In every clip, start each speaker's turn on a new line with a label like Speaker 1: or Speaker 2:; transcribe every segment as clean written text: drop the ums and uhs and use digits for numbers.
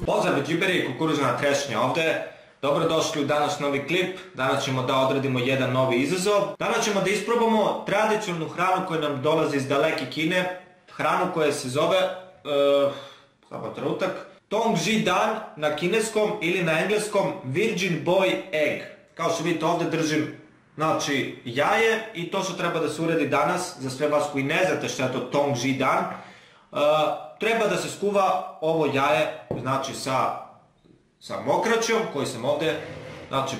Speaker 1: Pozdrav džiberi i kukuružna trešnja ovdje. Dobrodošli u danas novi klip. Danas ćemo da odradimo jedan novi izazov. Danas ćemo da isprobamo tradicionalnu hranu koja nam dolazi iz daleke Kine. Hranu koja se zove Tong Ji Dan na kineskom ili na engleskom Virgin Boy Egg. Kao što vidite ovdje držim jaje i to što treba da se uredi danas, za sve vas koji ne znate što je to Tong Ji Dan, treba da se skuva ovo jaje sa mokraćom koji sam ovdje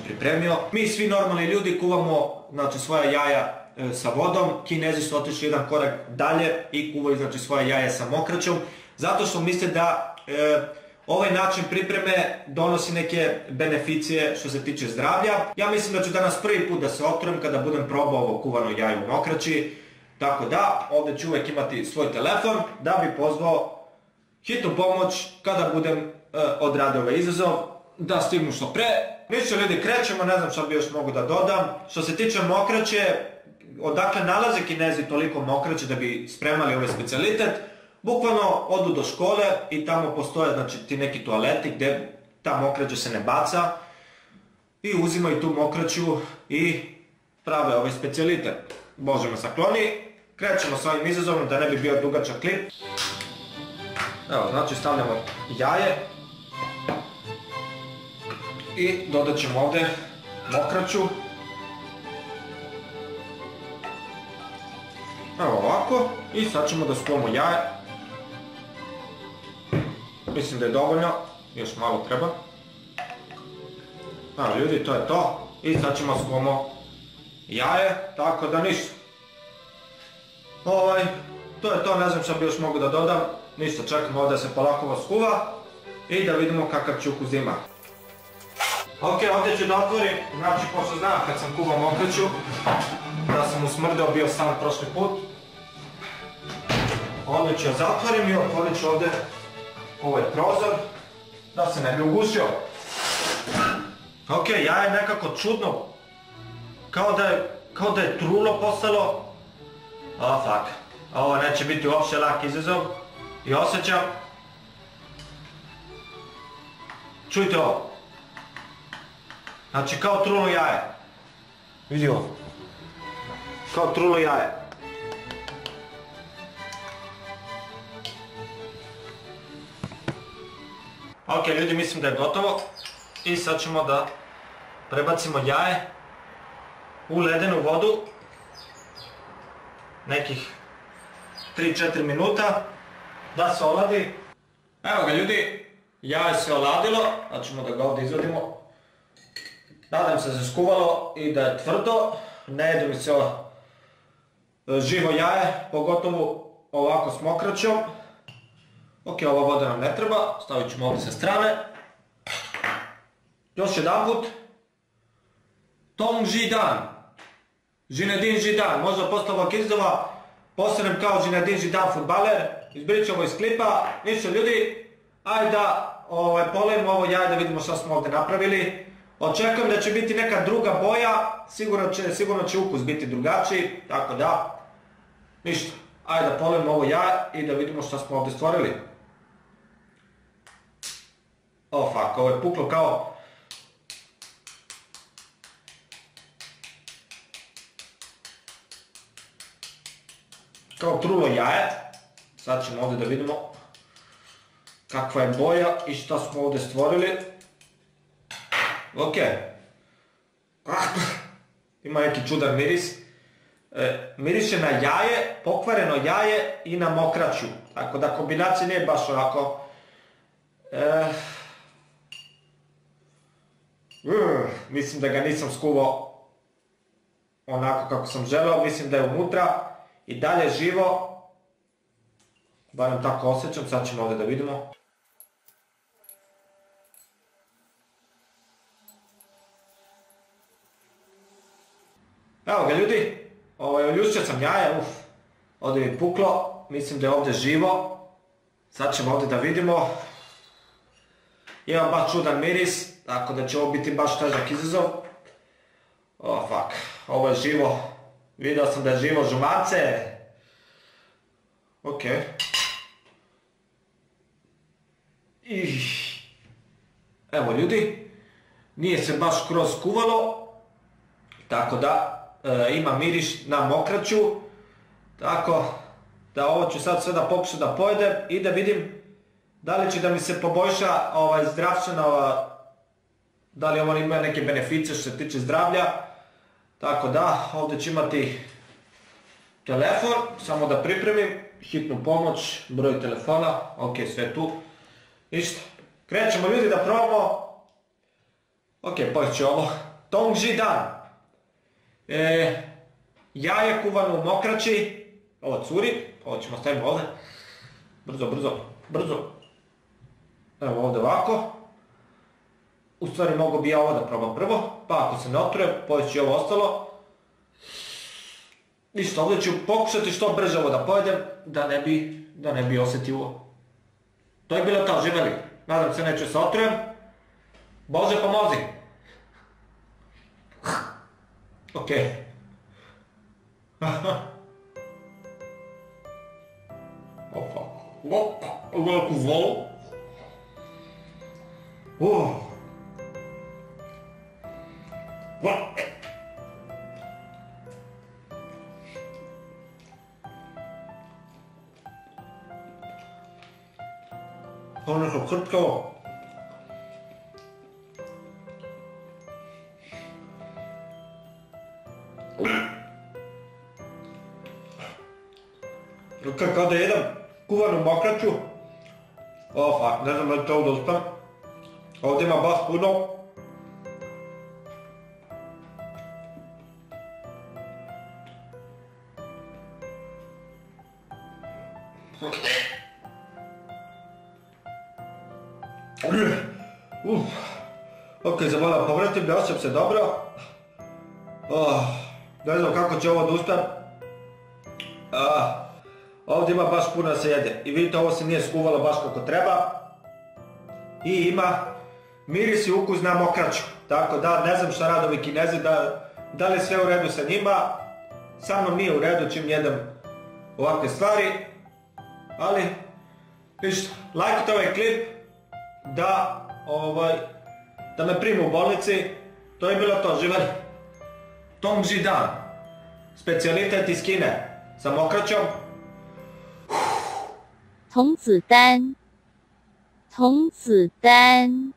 Speaker 1: pripremio. Mi svi normalni ljudi kuvamo svoja jaja sa vodom. Kinezi su otišli jedan korak dalje i kuvaju svoje jaje sa mokraćom, zato što misle da ovaj način pripreme donosi neke beneficije što se tiče zdravlja. Ja mislim da ću danas prvi put da se otrujem kada budem probao ovo kuvano jaje u mokraći. Tako da, ovdje ću uvijek imati svoj telefon da bi pozvao hitnu pomoć kada budem odradio ovaj izazov, da stignu što pre. Ništa ljudi, krećemo, ne znam što bi još mogu da dodam. Što se tiče mokraće, odakle nalaze Kinezi toliko mokraće da bi spremali ovaj specijalitet? Bukvalno odu do škole i tamo postoje ti neki toaleti gdje ta mokraća se ne baca i uzimaju tu mokraću i prave ovaj specijalitet. Bože me sakloni, krećemo s ovim izazovom da ne bi bio dugačak klip. Evo, stavljamo jaje i dodat ćemo ovdje mokraću. Evo ovako, i sad ćemo da skuvamo jaje. Mislim da je dovoljno, još malo treba. Evo ljudi, to je to. I sad ćemo skuvamo jaje, tako da ništa. To je to, ne znam što bi još mogu da dodam. Ništa, čekamo ovdje da se polako skuva i da vidimo kakav će ukus ima. Ok, ovdje ću da otvorim, pošto znam kad sam kuvao mokraću, da sam usmrdeo bio sam prošli put. Ovdje ću ja zatvorim i otvorit ću ovdje ovaj prozor, da se ne bi ugušio. Ok, jaje nekako čudno, kao da je trulo postalo. Fuck, ovo neće biti uopšte lak izazov i osjećam. Čujte ovo. Kao trulo jaje. Vidi ovo. Kao trulo jaje. Ok, ljudi, mislim da je gotovo. I sad ćemo da prebacimo jaje u ledenu vodu. Nekih 3-4 minuta da se oladi. Evo ga ljudi, jaje se oladilo, sad ćemo da ga ovdje izvadimo. Nadam se da se skuvalo i da je tvrdo, ne jedu mi se živo jaje, pogotovo ovako s mokraćom. Ok, ova voda nam ne treba, stavit ćemo ovdje sa strane. Još jedan put. Tong Ji Dan. Zinedine Zidane, možda posle ovog izazova postanem kao Zinedine Zidane fudbaler, izbričamo iz klipa. Ništa ljudi, ajde da polejemo ovo jaje da vidimo što smo ovdje napravili. Očekujem da će biti neka druga boja, sigurno će ukus biti drugačiji, tako da, ništa. Ajde da polejemo ovo jaje i da vidimo što smo ovdje stvorili. Fuck, ovo je puklo kao trulo jaje. Sad ćemo ovdje da vidimo kakva je boja i šta smo ovdje stvorili. Ok. Ima neki čudan miris. Miriše na jaje, pokvareno jaje i na mokraću. Tako da kombinacija nije baš onako. Mislim da ga nisam skuvao onako kako sam želeo. Mislim da je unutra i dalje živo. Barem tako osjećam, sad ćemo ovdje da vidimo. Evo ga ljudi, oljušćio sam jaje, ovdje mi puklo, mislim da je ovdje živo. Sad ćemo ovdje da vidimo. Ima baš čudan miris, tako da će ovo biti baš težak izazov. Fuck, ovo je živo. Vidio sam da je živo žumance. Ok. Evo ljudi, nije se baš skroz kuvalo, tako da ima miriš na mokraću, tako da ovo ću sad sve da pokušam da pojedem i da vidim da li će da mi se poboljša zdravstvena, da li ovo ima neke beneficije što se tiče zdravlja. Tako da, ovdje ću imati telefon, samo da pripremim, hitnu pomoć, broj telefona, ok, sve tu. Ništa, krećemo ljudi da probamo. Ok, pojest ću ovo. Tongji dan. Jaje kuvano u mokraći, ovo curi, ovo ćemo staviti ovdje. Brzo. Evo ovdje ovako. U stvari mogu bi ja ovo da probam prvo, pa ako se ne otruje, pojest ću ovo ostalo. Ništa, ovdje ću pokušati što brže ovo da pojedem, da ne bi osjetio. To je bilo to, živeli. Nadam se neću se otrujem. Bože pomozi. Ok. Veliku volu. Ovo nešto krtkavo. Kao da jedem kuvanu mokraću. Ne znam da li to ovdje uspam. Ovdje ima baš puno. Ok, zamoram povratim, ne osjećam se dobro. Ne znam kako će ovo da uspem. Ovdje ima baš puno da se jede. I vidite, ovo se nije skuvalo baš kako treba. I ima miris i ukus na mokraću. Tako da ne znam šta rade ovi Kinezi, da li je sve u redu sa njima. Sa mnom nije u redu čim jedem ovakve stvari. Ali, ništa, lajkajte ovaj klip da me prime u bolnici. To je bilo to, živeli. Tongji dan. Specijalitet iz Kine. Sa mokraćom.
Speaker 2: 童子丹，童子丹。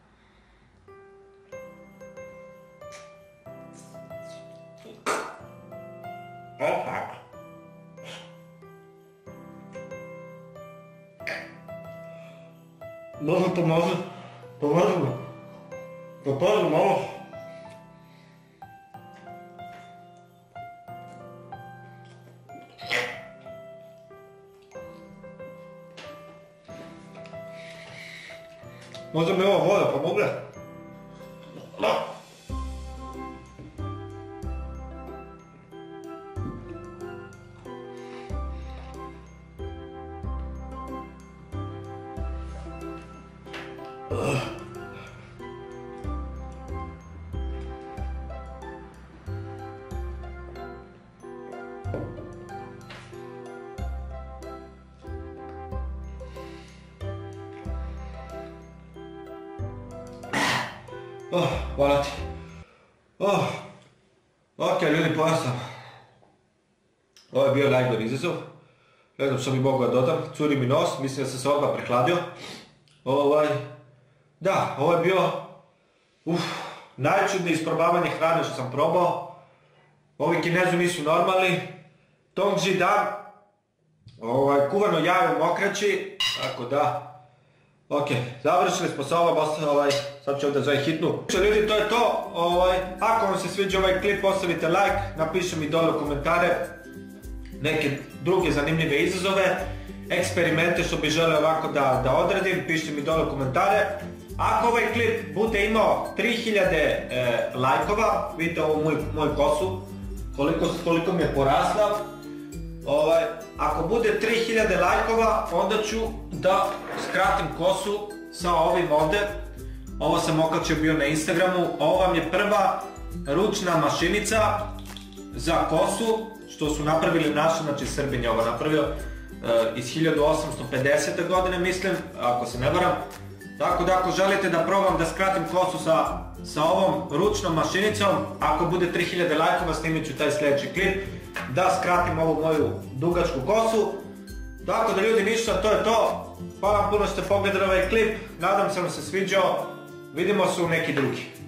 Speaker 1: Može pomozi malo. Možda mi ova voda pomogne? Hvala ti. Ok, ljudi, pojao sam. Ovo je bio najgori izazov. Ne znam što bi mogao da dodam. Curi mi nos, mislim da sam se odmah prehladio. Da, ovo je bio najčudnije isprobavanje hrane što sam probao. Ovi Kinezi nisu normalni. Tongji dan. Kuvano jaje u mokraći. Tako da. Ok, završili smo sa ovom, sad ću ovdje zove hitnu. Ljudi, to je to. Ako vam se sviđa ovaj klip, ostavite like, napišite mi dole u komentare neke druge zanimljive izazove, eksperimente što bi želeo ovako da odradim, pišite mi dole u komentare. Ako ovaj klip bude imao 3000 lajkova, vidite ovu moju kosu, koliko mi je porasla. Ako bude 3000 lajkova, onda ću da skratim kosu sa ovim ovdje. Ovo sam okačio bio na Instagramu. Ovo vam je prva ručna mašinica za kosu, što su napravili naši, znači Srbin je ovo napravio iz 1850. godine, mislim, ako se ne varam. Tako da ako želite da probam da skratim kosu sa ovom ručnom mašinicom, ako bude 3000 lajkova snimit ću taj sljedeći klip da skratim ovu moju dugačku kosu. Tako da ljudi ništa, to je to. Hvala vam puno što ste pogledali ovaj klip, nadam se vam se sviđao, vidimo se u neki drugi.